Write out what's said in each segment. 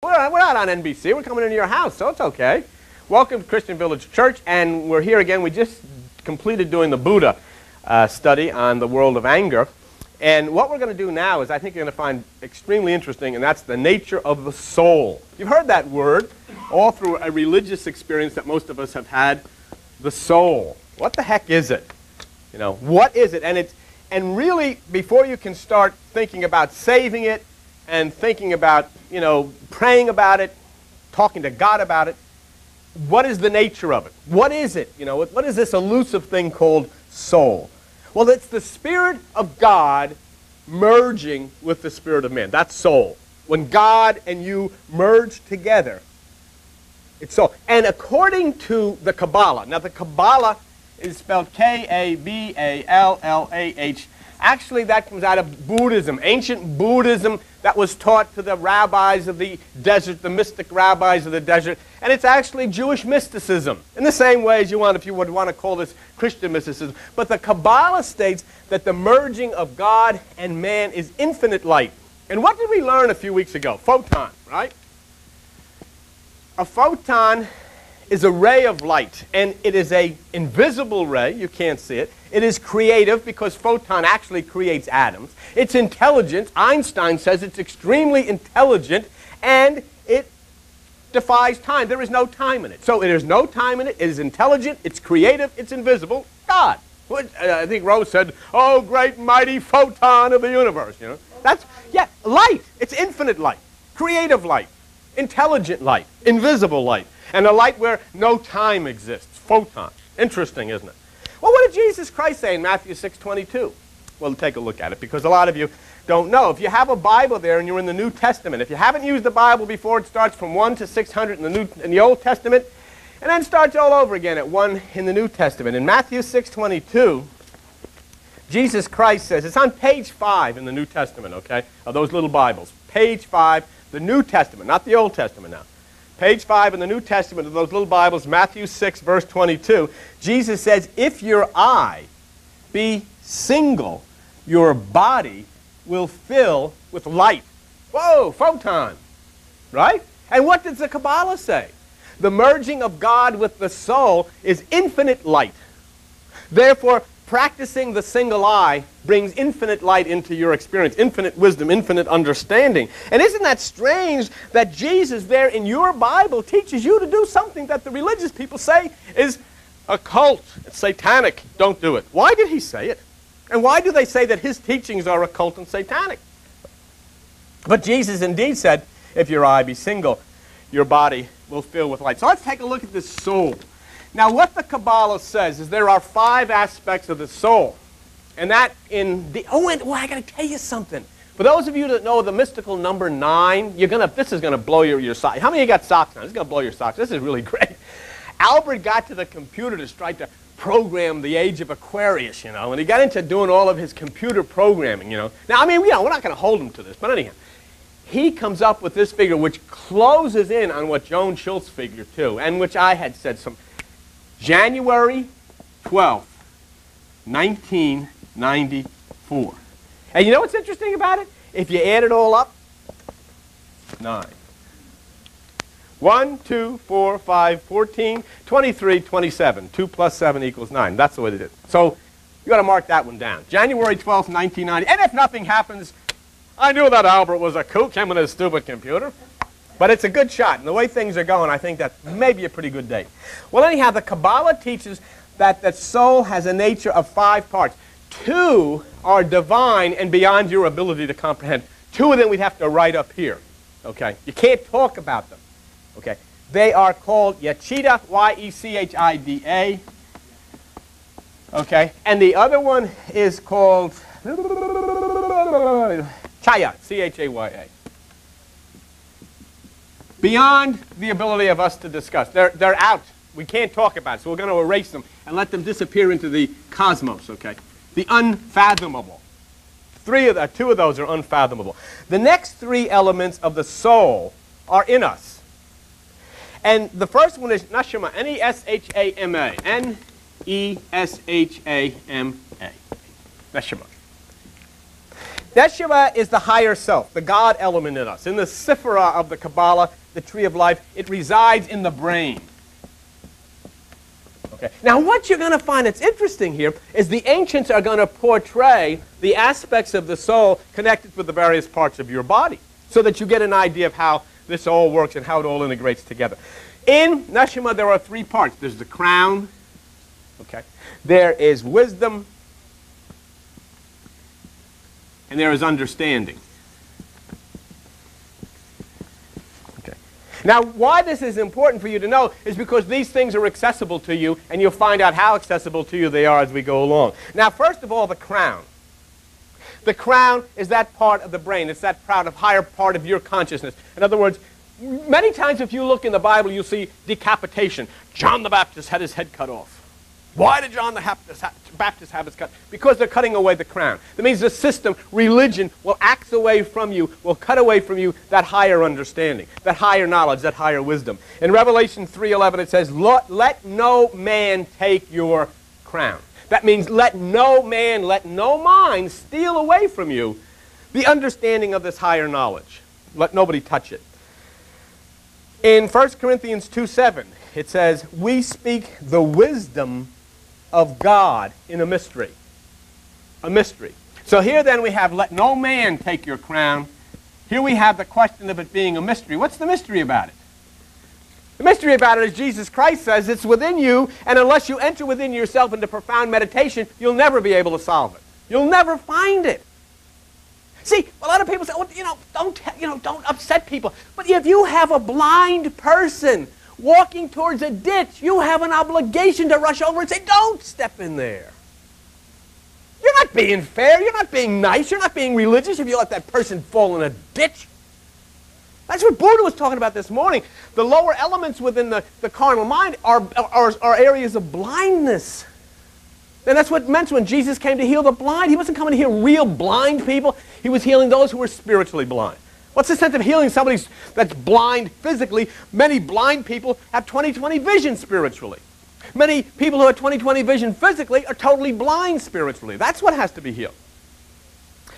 We're not on NBC. We're coming into your house, so it's okay. Welcome to Christian Village Church, and we're here again. We just completed doing the Buddha study on the world of anger. And what we're going to do now is I think you're going to find extremely interesting, and that's the nature of the soul. You've heard that word all through a religious experience that most of us have had, the soul. What the heck is it? You know, what is it? And really, before you can start thinking about saving it and thinking about, you know, praying about it, talking to God about it, what is the nature of it? What is it? You know, what is this elusive thing called soul? Well, it's the Spirit of God merging with the spirit of man. That's soul. When God and you merge together, it's soul. And according to the Kabbalah, now the Kabbalah is spelled K-A-B-A-L-L-A-H. Actually, that comes out of Buddhism, ancient Buddhism that was taught to the rabbis of the desert, the mystic rabbis of the desert. And it's actually Jewish mysticism, in the same way as if you would want to call this Christian mysticism. But the Kabbalah states that the merging of God and man is infinite light. And what did we learn a few weeks ago? Photon, right? A photon is a ray of light, and it is an invisible ray. You can't see it. It is creative because photon actually creates atoms. It's intelligent. Einstein says it's extremely intelligent, and it defies time. There is no time in it. So there's no time in it. It is intelligent. It's creative. It's invisible. God. I think Rose said, "Oh, great mighty photon of the universe." You know, that's light. It's infinite light, creative light, intelligent light, invisible light. And a light where no time exists. Photon. Interesting, isn't it? Well, what did Jesus Christ say in Matthew 6:22? Well, take a look at it, because a lot of you don't know. If you have a Bible there and you're in the New Testament, if you haven't used the Bible before, it starts from 1 to 600 in the Old Testament, and then starts all over again at 1 in the New Testament. In Matthew 6:22, Jesus Christ says, it's on page 5 in the New Testament, okay, of those little Bibles. Page 5, the New Testament, not the Old Testament now. Page 5 in the New Testament of those little Bibles, Matthew 6, verse 22, Jesus says, if your eye be single, your body will fill with light. Whoa, photon, right? And what does the Kabbalah say? The merging of God with the soul is infinite light. Therefore, practicing the single eye brings infinite light into your experience, infinite wisdom, infinite understanding. And isn't that strange that Jesus there in your Bible teaches you to do something that the religious people say is occult, it's satanic, don't do it. Why did he say it? And why do they say that his teachings are occult and satanic? But Jesus indeed said, if your eye be single, your body will fill with light. So let's take a look at this soul. Now, what the Kabbalah says is there are 5 aspects of the soul. And that in the... Oh, and I got to tell you something. For those of you that know the mystical number 9, this is going to blow your socks. How many of you got socks on? This is going to blow your socks. This is really great. Albert got to the computer to try to program the age of Aquarius, you know, and he got into doing all of his computer programming, you know. Now, I mean, we're not going to hold him to this, but anyhow. He comes up with this figure which closes in on what Joan Schultz figured, too, and which I had said some... January 12th, 1994. And you know what's interesting about it? If you add it all up, 9. 1, 2, 4, 5, 14, 23, 27. 2 plus 7 equals 9. That's the way they did it. So you got to mark that one down. January 12th, 1990. And if nothing happens, I knew that Albert was a kook, him and his stupid computer. But it's a good shot. And the way things are going, I think that may be a pretty good date. Well, anyhow, the Kabbalah teaches that the soul has a nature of 5 parts. 2 are divine and beyond your ability to comprehend. 2 of them we'd have to write up here. Okay? You can't talk about them. Okay? They are called Yechida, Y-E-C-H-I-D-A. Okay? And the other one is called Chaya, C-H-A-Y-A. Beyond the ability of us to discuss. They're out. We can't talk about it, so we're going to erase them and let them disappear into the cosmos, okay? The unfathomable. 2 of those are unfathomable. The next 3 elements of the soul are in us. And the first one is Neshama, N-E-S-H-A-M-A. N-E-S-H-A-M-A. Neshama. Neshama is the higher self, the God element in us. In the Sephirah of the Kabbalah, the tree of life, it resides in the brain. Okay. Now what you're going to find that's interesting here is the ancients are going to portray the aspects of the soul connected with the various parts of your body so that you get an idea of how this all works and how it all integrates together. In Neshama there are three parts. There's the crown, okay. There is wisdom, and there is understanding. Now, why this is important for you to know is because these things are accessible to you, and you'll find out how accessible to you they are as we go along. Now, first of all, the crown. The crown is that part of the brain. It's that higher part of your consciousness. In other words, many times if you look in the Bible, you'll see decapitation. John the Baptist had his head cut off. Why did John the Baptist have his cut? Because they're cutting away the crown. That means the system, religion, will axe away from you, will cut away from you that higher understanding, that higher knowledge, that higher wisdom. In Revelation 3:11 it says, let no man take your crown. That means let no man, let no mind steal away from you the understanding of this higher knowledge. Let nobody touch it. In 1 Corinthians 2:7 it says, we speak the wisdom of God in a mystery. A mystery. So here then we have, let no man take your crown. Here we have the question of it being a mystery. What's the mystery about it? The mystery about it is Jesus Christ says it's within you, and unless you enter within yourself into profound meditation, you'll never be able to solve it. You'll never find it. See, a lot of people say, oh, don't upset people. But if you have a blind person walking towards a ditch, you have an obligation to rush over and say, don't step in there. You're not being fair. You're not being nice. You're not being religious if you let that person fall in a ditch. That's what Buddha was talking about this morning. The lower elements within the carnal mind are areas of blindness. And that's what it meant when Jesus came to heal the blind. He wasn't coming to heal real blind people. He was healing those who were spiritually blind. What's the sense of healing somebody that's blind physically? Many blind people have 20/20 vision spiritually. Many people who have 20/20 vision physically are totally blind spiritually. That's what has to be healed.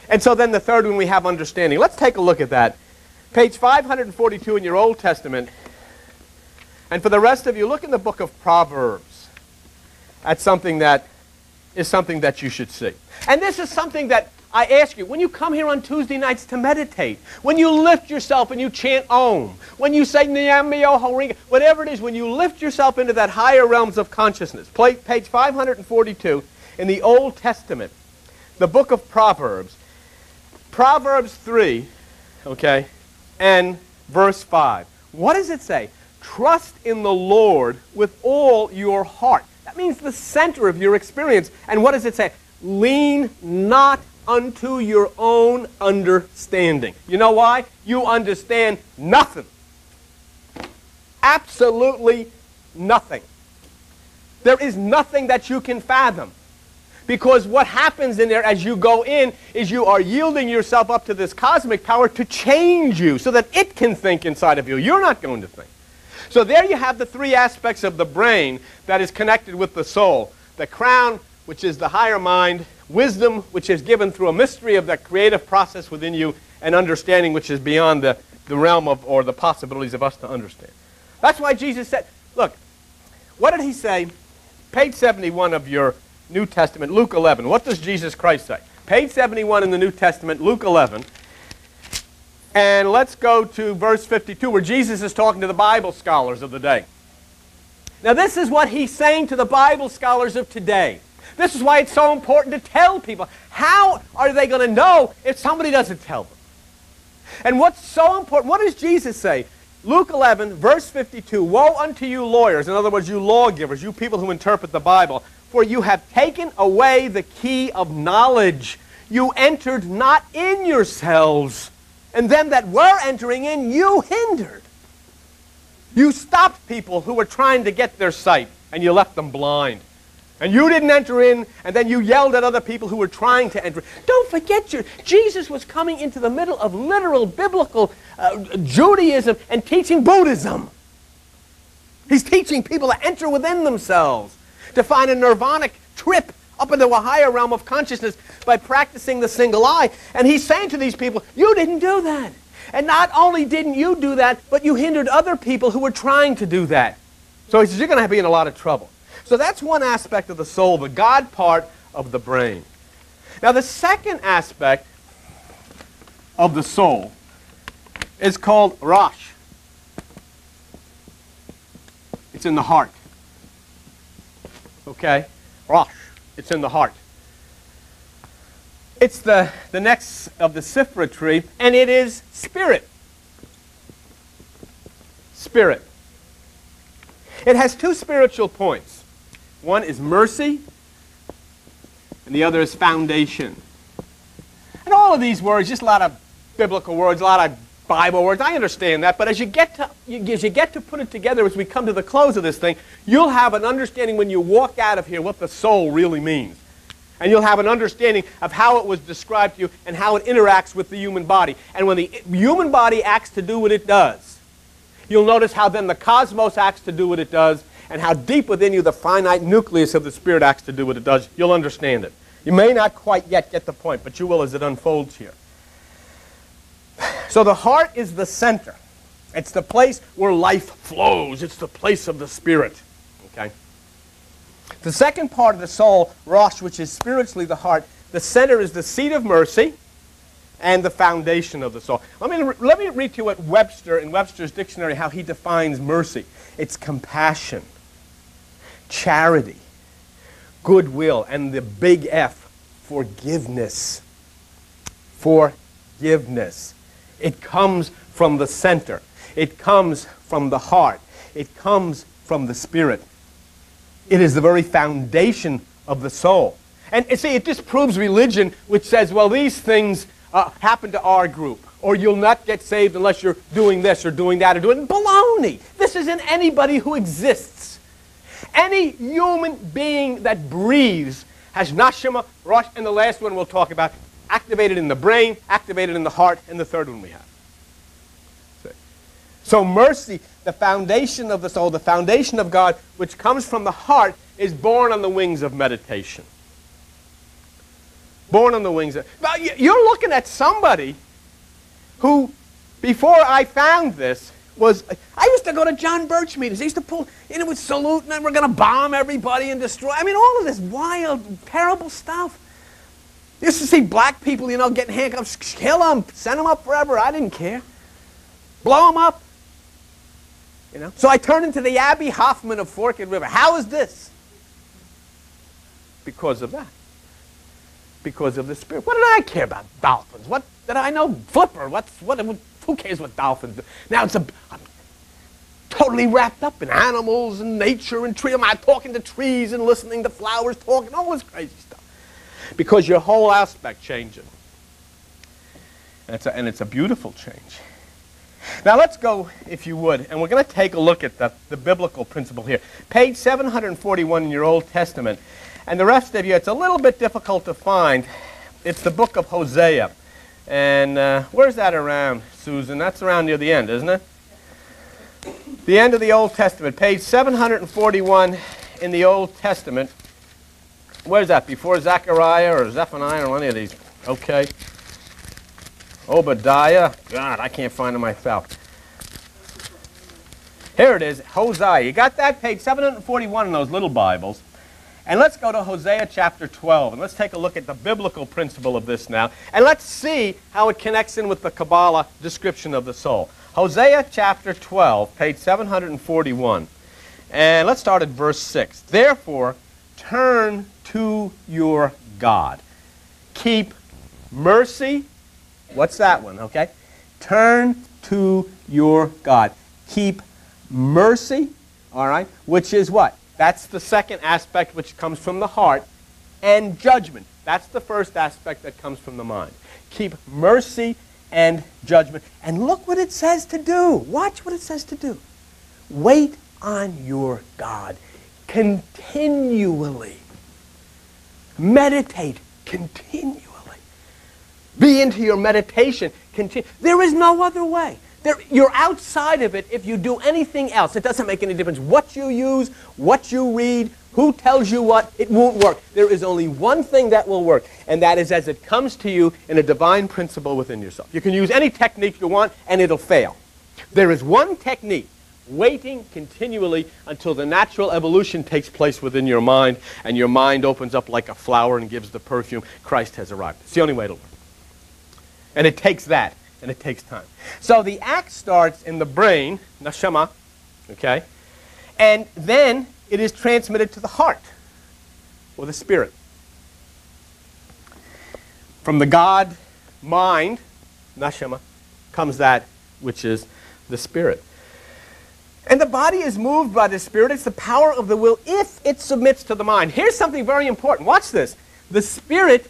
And so then the third one, we have understanding. Let's take a look at that. Page 542 in your Old Testament. And for the rest of you, look in the book of Proverbs at something that is something that you should see. And this is something that I ask you, when you come here on Tuesday nights to meditate, when you lift yourself and you chant Om, when you say Nyam Myo Horinga, whatever it is, when you lift yourself into that higher realms of consciousness, page 542 in the Old Testament, the book of Proverbs, Proverbs 3, okay, and verse 5. What does it say? Trust in the Lord with all your heart. That means the center of your experience. And what does it say? Lean not unto your own understanding. You know why? You understand nothing. Absolutely nothing. There is nothing that you can fathom. Because what happens in there as you go in is you are yielding yourself up to this cosmic power to change you so that it can think inside of you. You're not going to think. So there you have the three aspects of the brain that is connected with the soul. The crown, which is the higher mind, wisdom, which is given through a mystery of the creative process within you, and understanding, which is beyond the realm of, or the possibilities of us to understand. That's why Jesus said, look, what did he say? Page 71 of your New Testament, Luke 11. What does Jesus Christ say? Page 71 in the New Testament, Luke 11. And let's go to verse 52, where Jesus is talking to the Bible scholars of the day. Now this is what he's saying to the Bible scholars of today. This is why it's so important to tell people. How are they going to know if somebody doesn't tell them? And what's so important, what does Jesus say? Luke 11, verse 52, woe unto you lawyers, in other words, you lawgivers, you people who interpret the Bible, for you have taken away the key of knowledge. You entered not in yourselves, and them that were entering in, you hindered. You stopped people who were trying to get their sight, and you left them blind. And you didn't enter in, and then you yelled at other people who were trying to enter. Don't forget, Jesus was coming into the middle of literal biblical Judaism and teaching Buddhism. He's teaching people to enter within themselves, to find a nirvanic trip up into a higher realm of consciousness. by practicing the single eye. And he's saying to these people, you didn't do that. And not only didn't you do that, but you hindered other people who were trying to do that. So he says, you're going to be in a lot of trouble. So that's one aspect of the soul, the God part of the brain. Now the second aspect of the soul is called Rosh. It's in the heart. Okay? Rosh. It's in the heart. It's the next of the Sifra tree, and it is spirit. Spirit. It has two spiritual points. One is mercy, and the other is foundation. And all of these words, just a lot of biblical words, a lot of Bible words, I understand that, but as you get to put it together, as we come to the close of this thing, you'll have an understanding when you walk out of here what the soul really means. And you'll have an understanding of how it was described to you and how it interacts with the human body. And when the human body acts to do what it does, you'll notice how then the cosmos acts to do what it does, and how deep within you the finite nucleus of the spirit acts to do what it does. You'll understand it. You may not quite yet get the point, but you will as it unfolds here. So the heart is the center. It's the place where life flows. It's the place of the spirit. Okay? The second part of the soul, Rosh, which is spiritually the heart, the center is the seat of mercy and the foundation of the soul. Let me read to you what Webster, in Webster's dictionary, how he defines mercy. It's compassion, charity, goodwill, and the big F, forgiveness. Forgiveness. It comes from the center. It comes from the heart. It comes from the spirit. It is the very foundation of the soul. And see, it disproves religion, which says, well, these things happen to our group, or you'll not get saved unless you're doing this or doing that or doing baloney. This isn't anybody who exists. Any human being that breathes has nashama, rosh, and the last one we'll talk about, activated in the brain, activated in the heart, and the third one we have. So mercy, the foundation of the soul, the foundation of God, which comes from the heart, is born on the wings of meditation. Born on the wings of... Now, you're looking at somebody who, before I found this, was... I used to go to John Birch meetings. They used to pull in with salute, and then we're going to bomb everybody and destroy... I mean, all of this wild, terrible stuff. You used to see black people, you know, getting handcuffs. Kill them. Send them up forever. I didn't care. Blow them up. You know? So I turned into the Abby Hoffman of Forked River. How is this? Because of that. Because of the spirit. What did I care about dolphins? What did I know? Flipper. Who cares what dolphins do? Now I'm totally wrapped up in animals and nature and trees. I'm talking to trees and listening to flowers talking, all this crazy stuff. Because your whole aspect changes. And it's a beautiful change. Now let's go, if you would, and we're going to take a look at the biblical principle here. Page 741 in your Old Testament. And the rest of you, it's a little bit difficult to find. It's the book of Hosea. And where's that around, Susan? That's around near the end, isn't it? The end of the Old Testament, page 741 in the Old Testament. Where's that? Before Zechariah or Zephaniah or any of these? Okay. Obadiah. God, I can't find it myself. Here it is, Hosea. You got that? Page 741 in those little Bibles. And let's go to Hosea chapter 12. And let's take a look at the biblical principle of this now. And let's see how it connects in with the Kabbalah description of the soul. Hosea chapter 12, page 741. And let's start at verse 6. Therefore, turn to your God. Keep mercy. What's that one, okay? Turn to your God. Keep mercy, all right, which is what? That's the second aspect which comes from the heart, and judgment. That's the first aspect that comes from the mind. Keep mercy and judgment. And look what it says to do. Watch what it says to do. Wait on your God continually. Meditate continually. Be into your meditation. There is no other way. You're outside of it if you do anything else. It doesn't make any difference what you use, what you read, who tells you what. It won't work. There is only one thing that will work, and that is as it comes to you in a divine principle within yourself. You can use any technique you want, and it'll fail. There is one technique, waiting continually until the natural evolution takes place within your mind, and your mind opens up like a flower and gives the perfume. Christ has arrived. It's the only way it'll work. And it takes that, and it takes time. So the act starts in the brain, neshama, okay, and then it is transmitted to the heart, or the spirit. From the God mind, neshama, comes that which is the spirit. And the body is moved by the spirit. It's the power of the will if it submits to the mind. Here's something very important. Watch this. The spirit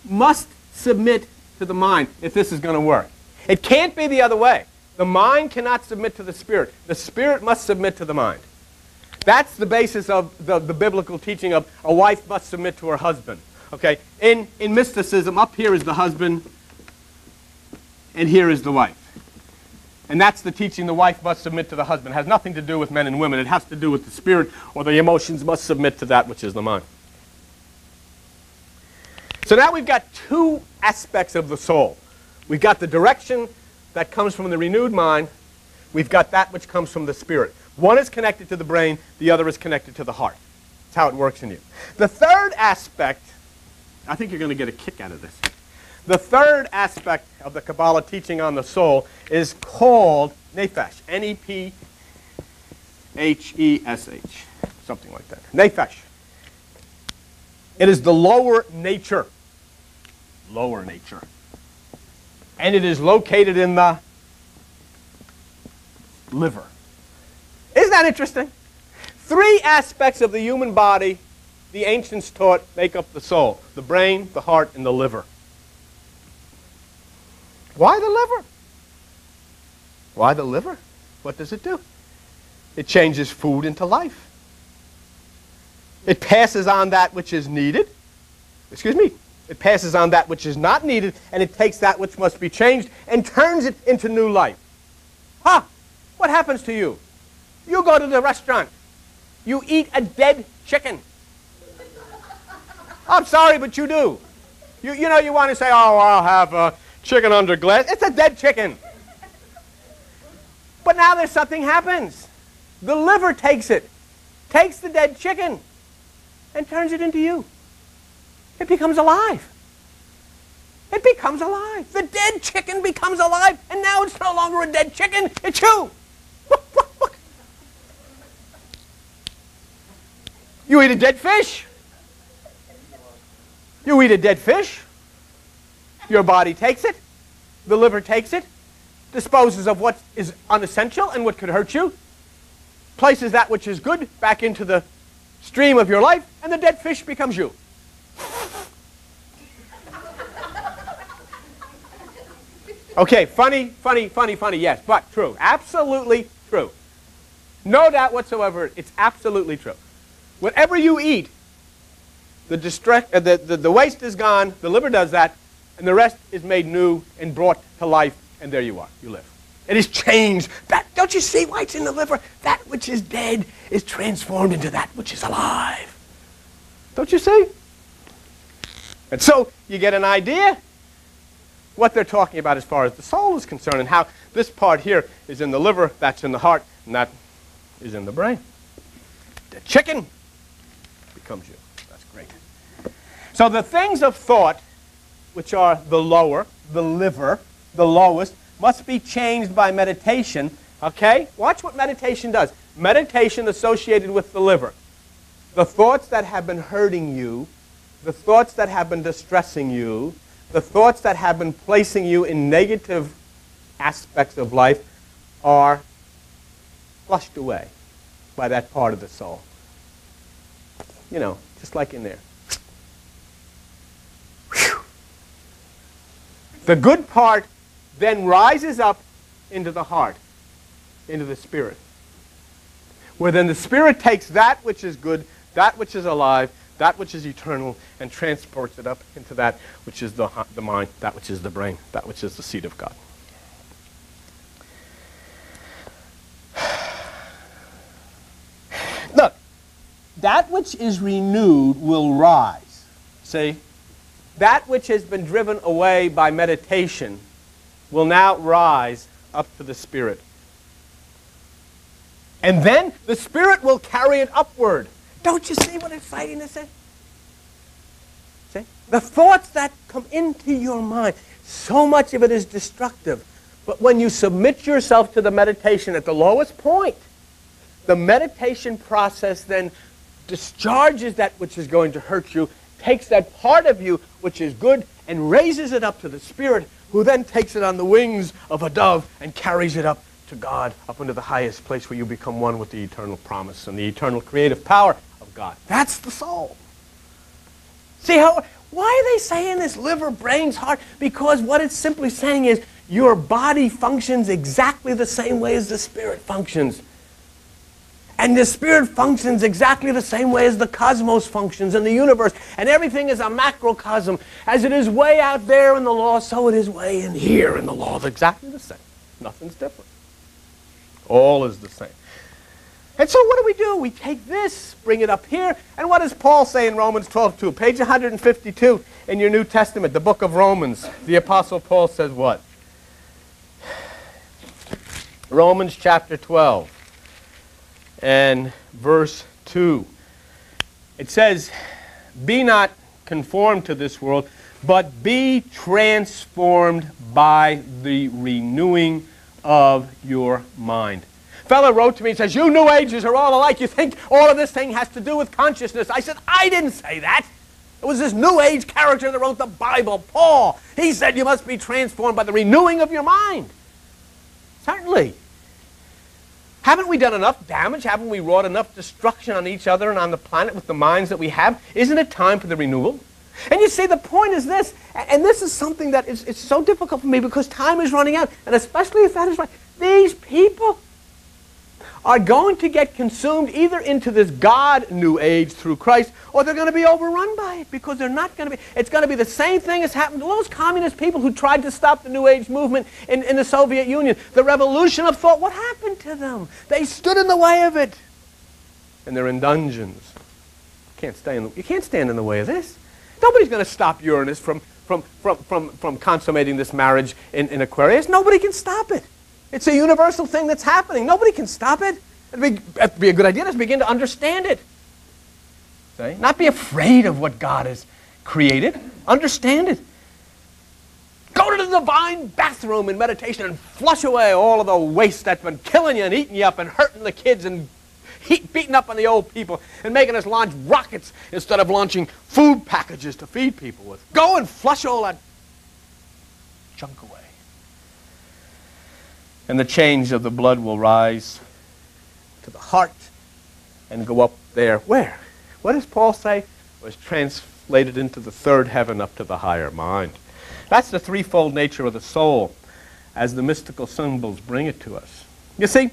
must submit to the mind if this is going to work. It can't be the other way. The mind cannot submit to the spirit. The spirit must submit to the mind. That's the basis of the biblical teaching of a wife must submit to her husband. Okay? In mysticism, up here is the husband, and here is the wife. And that's the teaching the wife must submit to the husband. It has nothing to do with men and women. It has to do with the spirit, or the emotions must submit to that which is the mind. So now we've got two aspects of the soul. We've got the direction that comes from the renewed mind. We've got that which comes from the spirit. One is connected to the brain. The other is connected to the heart. That's how it works in you. The third aspect, I think you're going to get a kick out of this. The third aspect of the Kabbalah teaching on the soul is called nephesh. N-E-P-H-E-S-H. Something like that. Nephesh. It is the lower nature. Lower nature. And it is located in the liver. Isn't that interesting? Three aspects of the human body, the ancients taught, make up the soul. The brain, the heart, and the liver. Why the liver? Why the liver? What does it do? It changes food into life. It passes on that which is needed. Excuse me. It passes on that which is not needed, and it takes that which must be changed and turns it into new life. Huh? What happens to you? You go to the restaurant. You eat a dead chicken. I'm sorry, but you do. You know, you want to say, oh, I'll have a chicken under glass. It's a dead chicken. But now there's something happens. The liver takes it, takes the dead chicken, and turns it into you. It becomes alive. It becomes alive. The dead chicken becomes alive, and now it's no longer a dead chicken. It's you. Look. You eat a dead fish. You eat a dead fish. Your body takes it. The liver takes it. Disposes of what is unessential and what could hurt you. Places that which is good back into the stream of your life, and the dead fish becomes you. Okay, funny, yes, but true. Absolutely true. No doubt whatsoever, it's absolutely true. Whatever you eat, the waste is gone, the liver does that, and the rest is made new and brought to life, and there you are. You live. It is changed. Don't you see why it's in the liver? That which is dead is transformed into that which is alive. Don't you see? And so you get an idea what they're talking about as far as the soul is concerned, and how this part here is in the liver, that's in the heart, and that is in the brain. The chicken becomes you. That's great. So the things of thought, which are the lower, the liver, the lowest, must be changed by meditation. Okay? Watch what meditation does. Meditation associated with the liver. The thoughts that have been hurting you, the thoughts that have been distressing you, the thoughts that have been placing you in negative aspects of life are flushed away by that part of the soul. You know, just like in there. Whew. The good part then rises up into the heart, into the spirit. Where then the spirit takes that which is good, that which is alive, that which is eternal, and transports it up into that which is the mind, that which is the brain, that which is the seat of God. that which is renewed will rise. See? That which has been driven away by meditation will now rise up to the Spirit. And then the Spirit will carry it upward. Don't you see what exciting this is? See? The thoughts that come into your mind, so much of it is destructive. But when you submit yourself to the meditation at the lowest point, the meditation process then discharges that which is going to hurt you, takes that part of you which is good, and raises it up to the Spirit, who then takes it on the wings of a dove and carries it up to God, up into the highest place where you become one with the eternal promise and the eternal creative power of God. That's the soul. See how? Why are they saying this liver, brains, heart? Because what it's simply saying is your body functions exactly the same way as the Spirit functions. And the Spirit functions exactly the same way as the cosmos functions in the universe. And everything is a macrocosm. As it is way out there in the law, so it is way in here in the law. It's exactly the same. Nothing's different. All is the same. And so what do? We take this, bring it up here, and what does Paul say in Romans 12:2? Page 152 in your New Testament, the book of Romans. The Apostle Paul says what? Romans chapter 12 and verse 2. It says, be not conformed to this world, but be transformed by the renewing of your mind. A fellow wrote to me and says, you New Agers are all alike. You think all of this thing has to do with consciousness. I said, I didn't say that. It was this New Age character that wrote the Bible, Paul. He said you must be transformed by the renewing of your mind. Certainly. Haven't we done enough damage? Haven't we wrought enough destruction on each other and on the planet with the minds that we have? Isn't it time for the renewal? And you see, the point is this, and this is something that is so difficult for me because time is running out, and especially if that is right. These people are going to get consumed either into this God New Age through Christ, or they're going to be overrun by it because they're not going to be. It's going to be the same thing as happened to all those communist people who tried to stop the New Age movement in the Soviet Union. The revolution of thought, what happened to them? They stood in the way of it. And they're in dungeons. You can't stand in the way of this. Nobody's going to stop Uranus from consummating this marriage in Aquarius. Nobody can stop it. It's a universal thing that's happening. Nobody can stop it. It'd be a good idea to begin to understand it. See? Not be afraid of what God has created. Understand it. Go to the divine bathroom in meditation and flush away all of the waste that's been killing you and eating you up and hurting the kids and beating up on the old people and making us launch rockets instead of launching food packages to feed people with. Go and flush all that junk away. And the change of the blood will rise to the heart and go up there. Where? What does Paul say? It was translated into the third heaven up to the higher mind. That's the threefold nature of the soul as the mystical symbols bring it to us. You see,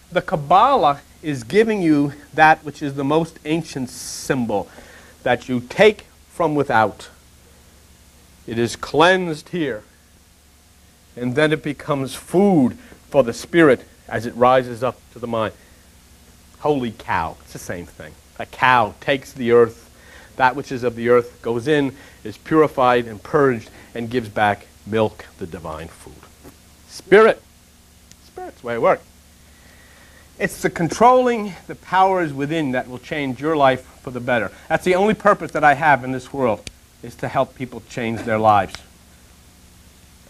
the Kabbalah is giving you that which is the most ancient symbol that you take from without. It is cleansed here. And then it becomes food for the spirit as it rises up to the mind. Holy cow. It's the same thing. A cow takes the earth. That which is of the earth goes in, is purified and purged, and gives back milk, the divine food. Spirit. Spirit's the way it works. It's the controlling the powers within that will change your life for the better. That's the only purpose that I have in this world, is to help people change their lives.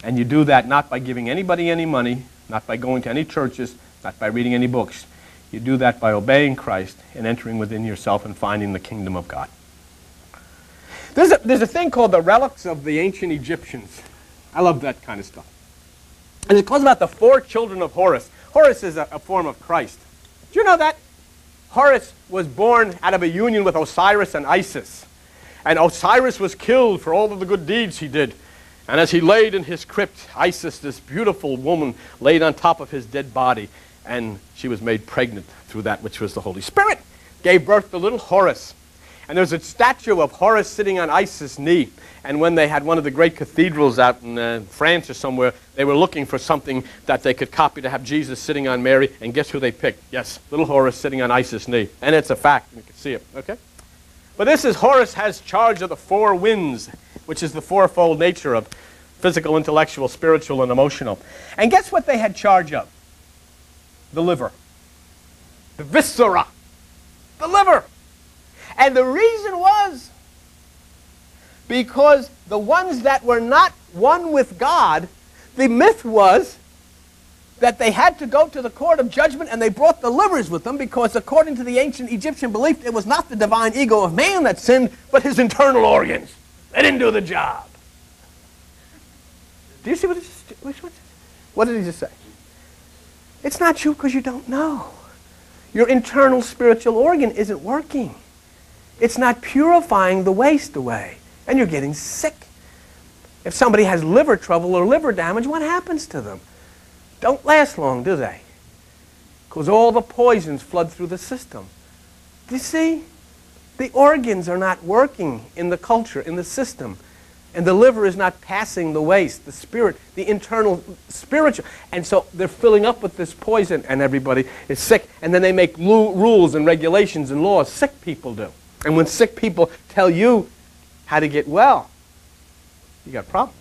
And you do that not by giving anybody any money, not by going to any churches, not by reading any books. You do that by obeying Christ and entering within yourself and finding the kingdom of God. There's a thing called the relics of the ancient Egyptians. I love that kind of stuff. And it goes about the 4 children of Horus. Horus is a form of Christ. Do you know that? Horus was born out of a union with Osiris and Isis. And Osiris was killed for all of the good deeds he did. And as he laid in his crypt, Isis, this beautiful woman, laid on top of his dead body, and she was made pregnant through that which was the Holy Spirit, gave birth to little Horus. And there's a statue of Horus sitting on Isis' knee. And when they had one of the great cathedrals out in France or somewhere, they were looking for something that they could copy to have Jesus sitting on Mary. And guess who they picked? Yes, little Horus sitting on Isis' knee. And it's a fact. You can see it. Okay? But this is Horus has charge of the four winds, which is the fourfold nature of physical, intellectual, spiritual, and emotional. And guess what they had charge of? The liver. The viscera. The liver. And the reason was because the ones that were not one with God, the myth was that they had to go to the court of judgment and they brought the livers with them because according to the ancient Egyptian belief, it was not the divine ego of man that sinned, but his internal organs. They didn't do the job. Do you see what what did he just say? It's not you because you don't know. Your internal spiritual organ isn't working. It's not purifying the waste away. And you're getting sick. If somebody has liver trouble or liver damage, what happens to them? Don't last long, do they? Because all the poisons flood through the system. Do you see? The organs are not working in the culture, in the system. And the liver is not passing the waste, the spirit, the internal spiritual. And so they're filling up with this poison and everybody is sick. And then they make rules and regulations and laws. Sick people do. And when sick people tell you how to get well, you got a problem.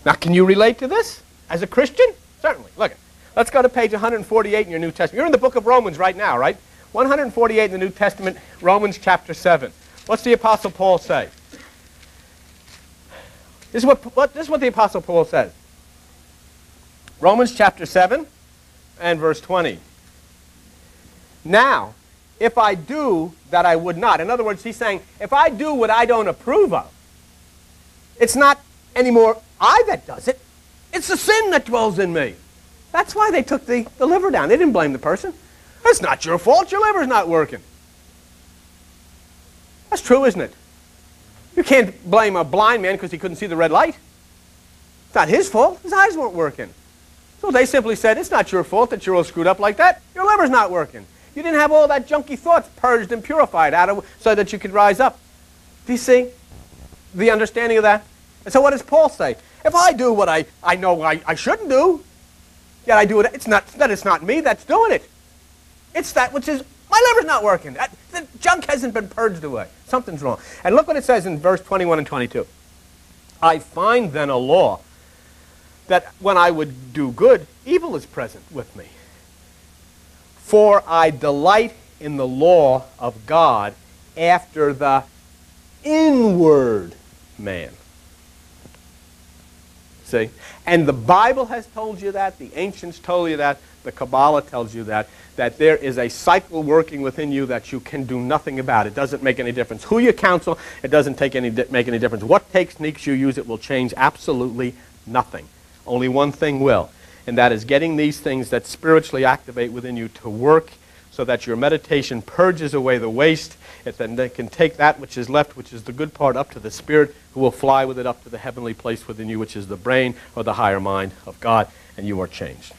Now, can you relate to this as a Christian? Certainly. Look, let's go to page 148 in your New Testament. You're in the book of Romans right now, right? 148 in the New Testament, Romans chapter 7. What's the Apostle Paul say? This is what the Apostle Paul says. Romans chapter 7 and verse 20. Now, if I do that I would not. In other words, he's saying, if I do what I don't approve of, it's not anymore I that does it. It's the sin that dwells in me. That's why they took the liver down. They didn't blame the person. It's not your fault. Your liver's not working. That's true, isn't it? You can't blame a blind man because he couldn't see the red light. It's not his fault. His eyes weren't working. So they simply said, it's not your fault that you're all screwed up like that. Your liver's not working. You didn't have all that junky thoughts purged and purified out of so that you could rise up. Do you see the understanding of that? And so what does Paul say? If I do what I know I shouldn't do, yet I do it, it's not me that's doing it. It's that which is, my liver's not working. The junk hasn't been purged away. Something's wrong. And look what it says in verse 21 and 22. I find then a law that when I would do good, evil is present with me. For I delight in the law of God after the inward man. See? And the Bible has told you that, the ancients told you that, the Kabbalah tells you that there is a cycle working within you that you can do nothing about. It doesn't make any difference who you counsel. It doesn't make any difference what techniques you use. It will change absolutely nothing. Only one thing will, and that is getting these things that spiritually activate within you to work so that your meditation purges away the waste. Then they can take that which is left, which is the good part, up to the Spirit, who will fly with it up to the heavenly place within you, which is the brain or the higher mind of God, and you are changed.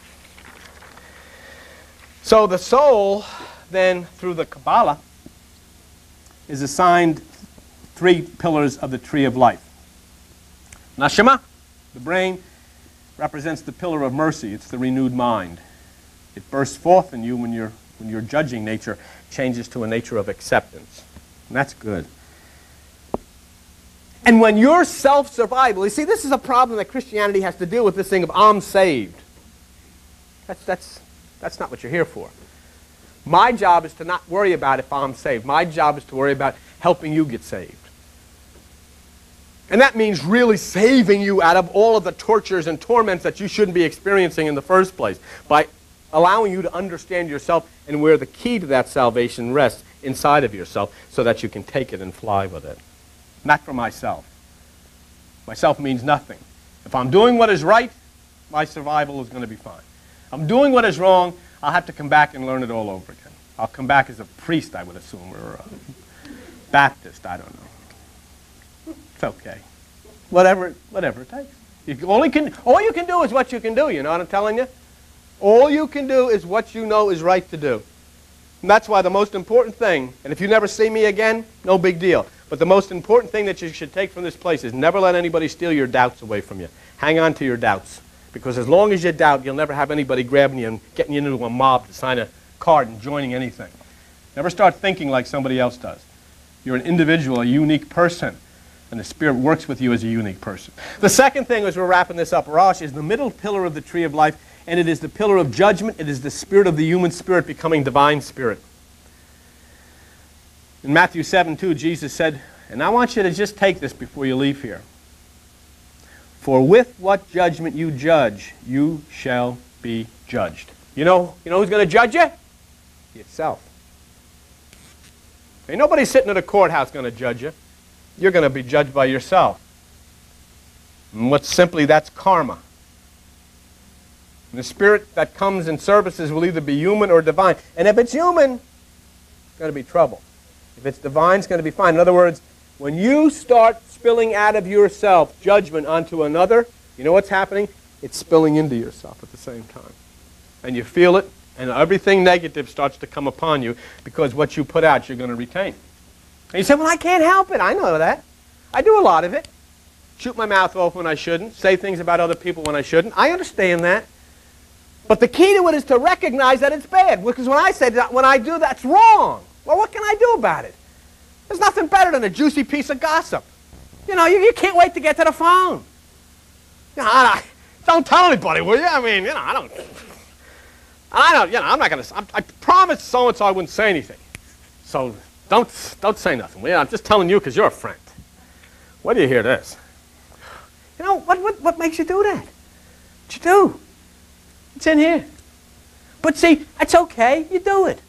So the soul, then, through the Kabbalah, is assigned 3 pillars of the tree of life. Neshama, the brain, represents the pillar of mercy. It's the renewed mind. It bursts forth in you when your judging nature changes to a nature of acceptance. And that's good. And when your self-survival, you see, this is a problem that Christianity has to deal with, this thing of I'm saved. That's not what you're here for. My job is to not worry about if I'm saved. My job is to worry about helping you get saved. And that means really saving you out of all of the tortures and torments that you shouldn't be experiencing in the first place, by allowing you to understand yourself and where the key to that salvation rests inside of yourself so that you can take it and fly with it. Not for myself. Myself means nothing. If I'm doing what is right, my survival is going to be fine. If I'm doing what is wrong, I'll have to come back and learn it all over again. I'll come back as a priest, I would assume, or a Baptist, I don't know. It's okay. Whatever it takes. All you can do is what you can do, you know what I'm telling you? All you can do is what you know is right to do. And that's why the most important thing, and if you never see me again, no big deal. But the most important thing that you should take from this place is never let anybody steal your doubts away from you. Hang on to your doubts. Because as long as you doubt, you'll never have anybody grabbing you and getting you into a mob to sign a card and joining anything. Never start thinking like somebody else does. You're an individual, a unique person. And the Spirit works with you as a unique person. The second thing, as we're wrapping this up, Rosh, is the middle pillar of the tree of life. And it is the pillar of judgment. It is the spirit of the human spirit becoming divine spirit. In Matthew 7:2, Jesus said, and I want you to just take this before you leave here. For with what judgment you judge, you shall be judged. You know who's going to judge you? Yourself. Ain't nobody sitting at a courthouse going to judge you. You're going to be judged by yourself. And that's karma. And the spirit that comes in services will either be human or divine. And if it's human, it's going to be trouble. If it's divine, it's going to be fine. In other words, when you start spilling out of yourself judgment onto another, you know what's happening? It's spilling into yourself at the same time. And you feel it, and everything negative starts to come upon you because what you put out, you're going to retain. And you say, well, I can't help it. I know that. I do a lot of it. Shoot my mouth off when I shouldn't. Say things about other people when I shouldn't. I understand that. But the key to it is to recognize that it's bad. Because when I say that, when I do, that's wrong. Well, what can I do about it? There's nothing better than a juicy piece of gossip. You can't wait to get to the phone. Don't tell anybody, will you? I mean, I'm not going to. I promised so-and-so I wouldn't say anything. So don't say nothing. I'm just telling you because you're a friend. Where do you hear this? What makes you do that? What you do? It's in here. But see, it's okay. You do it.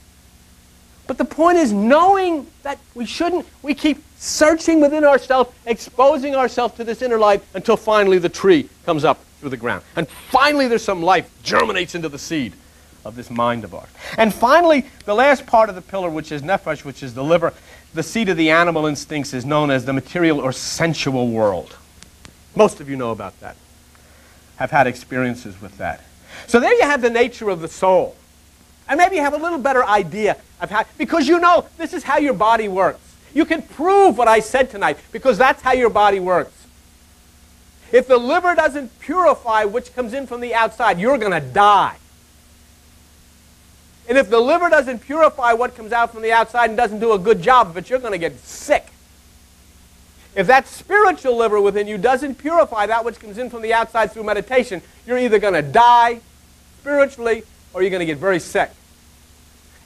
But the point is knowing that we shouldn't. We keep searching within ourselves, exposing ourselves to this inner life until finally the tree comes up through the ground. And finally there's some life germinates into the seed of this mind of ours. And finally, the last part of the pillar, which is nephesh, which is the liver, the seat of the animal instincts, is known as the material or sensual world. Most of you know about that. Have had experiences with that. So there you have the nature of the soul. And maybe you have a little better idea of how, because this is how your body works. You can prove what I said tonight because that's how your body works. If the liver doesn't purify which comes in from the outside, you're going to die. And if the liver doesn't purify what comes out from the outside and doesn't do a good job of it, you're going to get sick. If that spiritual liver within you doesn't purify that which comes in from the outside through meditation, you're either going to die spiritually or you're going to get very sick.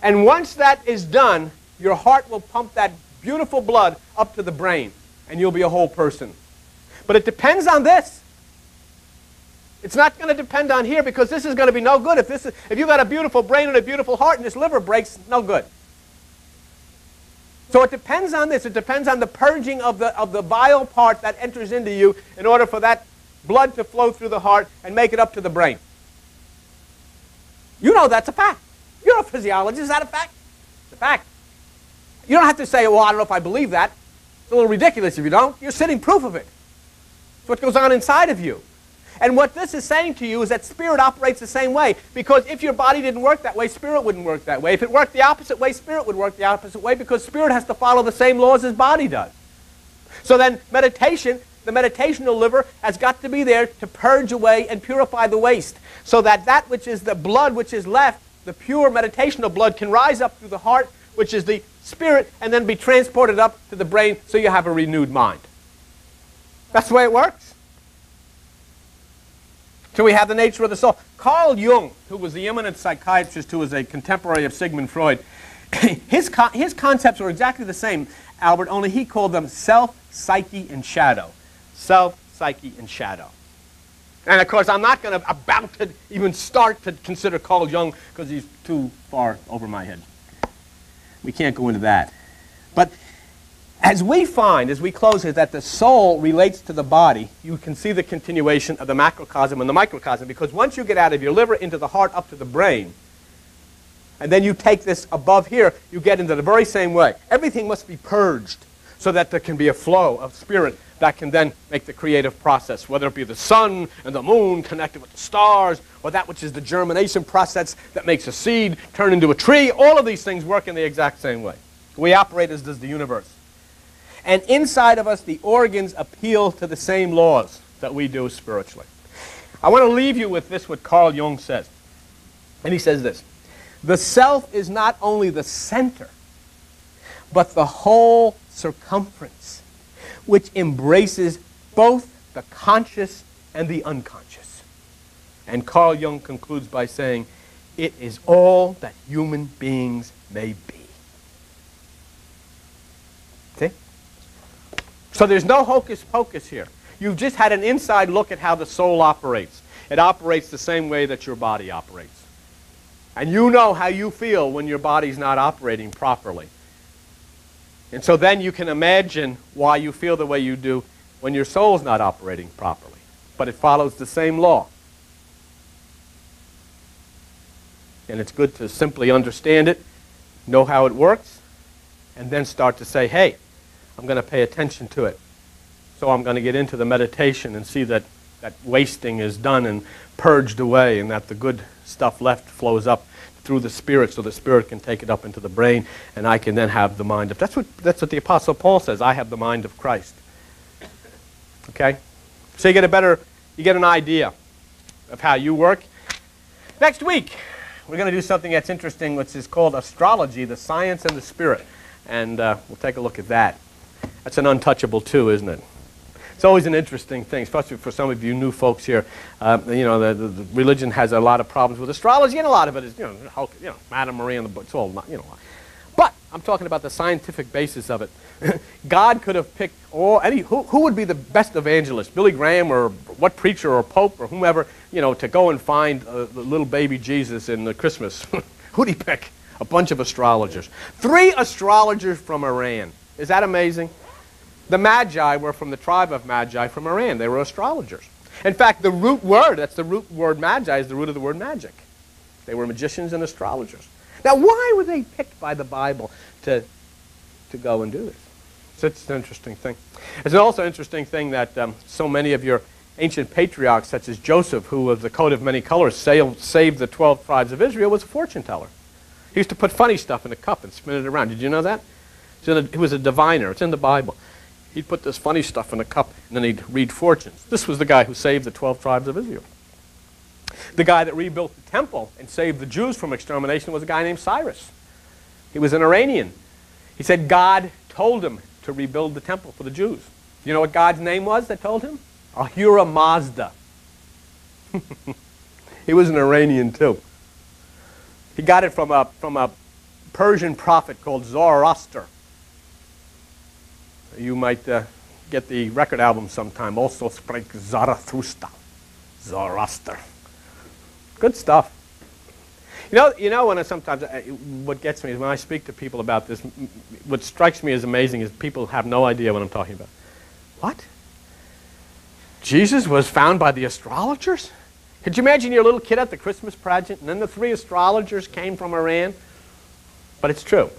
And once that is done, your heart will pump that beautiful blood up to the brain, and you'll be a whole person. But it depends on this. It's not going to depend on here because this is going to be no good. If you've got a beautiful brain and a beautiful heart and this liver breaks, no good. So it depends on this. It depends on the purging of the vile part that enters into you in order for that blood to flow through the heart and make it up to the brain. You know that's a fact. You're a physiologist. Is that a fact? It's a fact. You don't have to say, well, I don't know if I believe that. It's a little ridiculous if you don't. You're sitting proof of it. It's what goes on inside of you. And what this is saying to you is that spirit operates the same way. Because if your body didn't work that way, spirit wouldn't work that way. If it worked the opposite way, spirit would work the opposite way because spirit has to follow the same laws as body does. So then meditation, the meditational liver has got to be there to purge away and purify the waste. So that which is the blood which is left, the pure meditational blood, can rise up through the heart, which is the spirit, and then be transported up to the brain so you have a renewed mind. That's the way it works. So we have the nature of the soul. Carl Jung, who was the eminent psychiatrist who was a contemporary of Sigmund Freud, his concepts were exactly the same, Albert, only he called them self, psyche, and shadow. Self, psyche, and shadow. And of course, I'm not about to even start to consider Carl Jung because he's too far over my head. We can't go into that. But as we find, as we close here, that the soul relates to the body, you can see the continuation of the macrocosm and the microcosm, because once you get out of your liver into the heart up to the brain, and then you take this above here, you get into the very same way. Everything must be purged so that there can be a flow of spirit that can then make the creative process, whether it be the sun and the moon connected with the stars, or that which is the germination process that makes a seed turn into a tree. All of these things work in the exact same way. We operate as does the universe. And inside of us, the organs appeal to the same laws that we do spiritually. I want to leave you with this, what Carl Jung says. And he says this: the self is not only the center, but the whole circumference, which embraces both the conscious and the unconscious. And Carl Jung concludes by saying, it is all that human beings may be. See? So there's no hocus pocus here. You've just had an inside look at how the soul operates. It operates the same way that your body operates. And you know how you feel when your body's not operating properly. And so then you can imagine why you feel the way you do when your soul's not operating properly. But it follows the same law. And it's good to simply understand it, know how it works, and then start to say, hey, I'm going to pay attention to it. So I'm going to get into the meditation and see that that wasting is done and purged away, and that the good stuff left flows up through the spirit, so the spirit can take it up into the brain, and I can then have the mind of... That's what the Apostle Paul says. I have the mind of Christ. Okay? So you get an idea of how you work. Next week, we're going to do something that's interesting, which is called astrology, the science and the spirit. And we'll take a look at that. That's an untouchable too, isn't it? It's always an interesting thing, especially for some of you new folks here. The religion has a lot of problems with astrology, and a lot of it is, Madame Marie and the book. It's all, But I'm talking about the scientific basis of it. God could have picked who would be the best evangelist, Billy Graham or what preacher or pope or whomever, to go and find the little baby Jesus in the Christmas. Who'd he pick? A bunch of astrologers. 3 astrologers from Iran. Is that amazing? The Magi were from the tribe of Magi from Iran. They were astrologers. In fact, the root word, that's the root word Magi, is the root of the word magic. They were magicians and astrologers. Now, why were they picked by the Bible to go and do this? So it's an interesting thing. It's also an interesting thing that so many of your ancient patriarchs, such as Joseph, who of the coat of many colors saved the 12 tribes of Israel, was a fortune teller. He used to put funny stuff in a cup and spin it around. Did you know that? He was a diviner. It's in the Bible. He'd put this funny stuff in a cup, and then he'd read fortunes. This was the guy who saved the 12 tribes of Israel. The guy that rebuilt the temple and saved the Jews from extermination was a guy named Cyrus. He was an Iranian. He said God told him to rebuild the temple for the Jews. You know what God's name was that told him? Ahura Mazda. He was an Iranian too. He got it from a Persian prophet called Zoroaster. You might get the record album sometime. Also sprach Zarathustra. Zoroaster. Good stuff. When sometimes what gets me is when I speak to people about this, what strikes me as amazing is people have no idea what I'm talking about. What? Jesus was found by the astrologers? Could you imagine your little kid at the Christmas pageant and then the 3 astrologers came from Iran? But it's true.